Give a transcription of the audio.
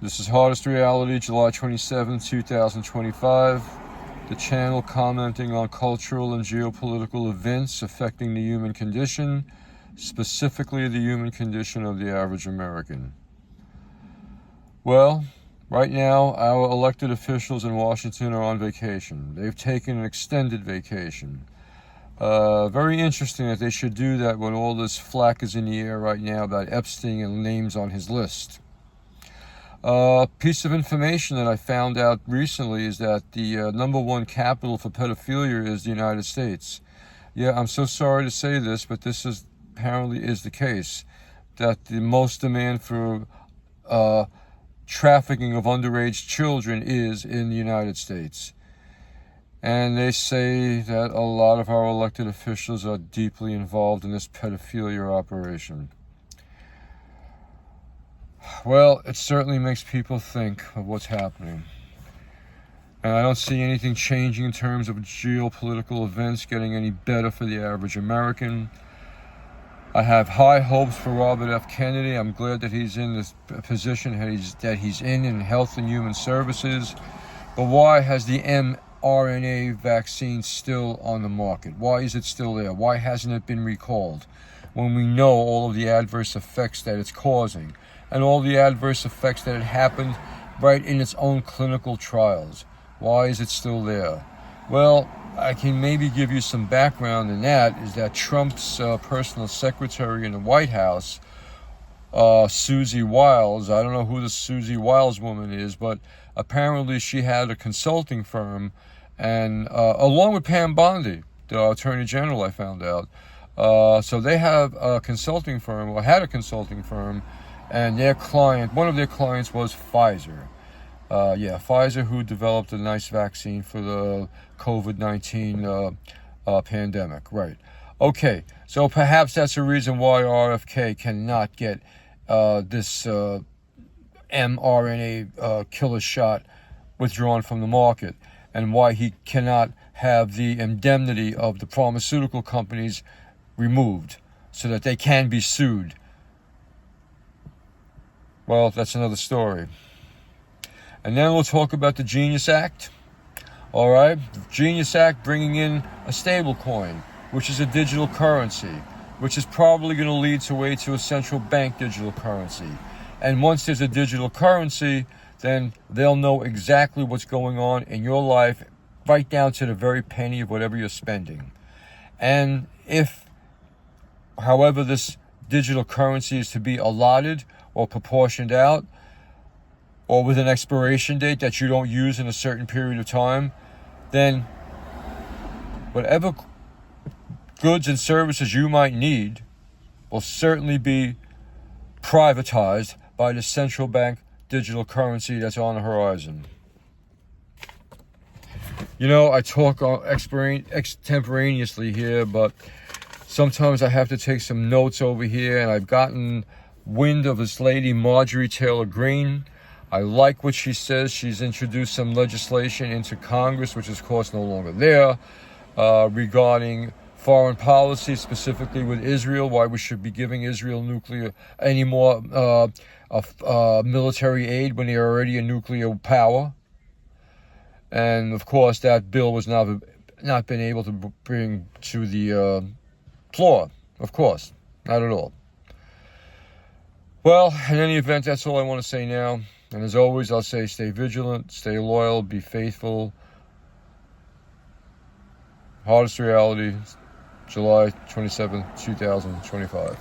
This is Hardest Reality, July 27, 2025. The channel commenting on cultural and geopolitical events affecting the human condition, specifically the human condition of the average American. Well, right now, our elected officials in Washington are on vacation. They've taken an extended vacation. Very interesting that they should do that when all this flack is in the air right now about Epstein and names on his list. Piece of information that I found out recently is that the number one capital for pedophilia is the United States. Yeah, I'm so sorry to say this, but this is apparently is the case, that the most demand for trafficking of underage children is in the United States. And they say that a lot of our elected officials are deeply involved in this pedophilia operation. Well, it certainly makes people think of what's happening. And I don't see anything changing in terms of geopolitical events getting any better for the average American. I have high hopes for Robert F. Kennedy. I'm glad that he's in this position that he's in Health and Human Services. But why has the mRNA vaccine still on the market? Why is it still there? Why hasn't it been recalled? When we know all of the adverse effects that it's causing and all the adverse effects that it happened right in its own clinical trials. Why is it still there? Well, I can maybe give you some background in that, is that Trump's personal secretary in the White House, Susie Wiles, I don't know who the Susie Wiles woman is, but apparently she had a consulting firm, and along with Pam Bondi, the Attorney General, I found out. So they have a consulting firm, or had a consulting firm, and their client, one of their clients was Pfizer. Pfizer, who developed a nice vaccine for the COVID-19 pandemic. Right. Okay, so perhaps that's the reason why RFK cannot get this mRNA killer shot withdrawn from the market, and why he cannot have the indemnity of the pharmaceutical companies removed so that they can be sued. Well, that's another story. And then we'll talk about the Genius Act. All right, the Genius Act bringing in a stable coin, which is a digital currency, which is probably going to lead to a central bank digital currency. And once there's a digital currency, then they'll know exactly what's going on in your life, right down to the very penny of whatever you're spending. And if, however, this digital currency is to be allotted or proportioned out, or with an expiration date that you don't use in a certain period of time, then whatever goods and services you might need will certainly be privatized by the central bank digital currency that's on the horizon. You know, I talk extemporaneously here, but sometimes I have to take some notes over here, and I've gotten wind of this lady, Marjorie Taylor Greene. I like what she says. She's introduced some legislation into Congress, which is, of course, no longer there, regarding foreign policy, specifically with Israel, why we should be giving Israel any more military aid when they're already a nuclear power. And, of course, that bill was not been able to bring to the floor, of course, not at all. Well, in any event, that's all I want to say now. And as always, I'll say stay vigilant, stay loyal, be faithful. Hardest Reality, July 27, 2025.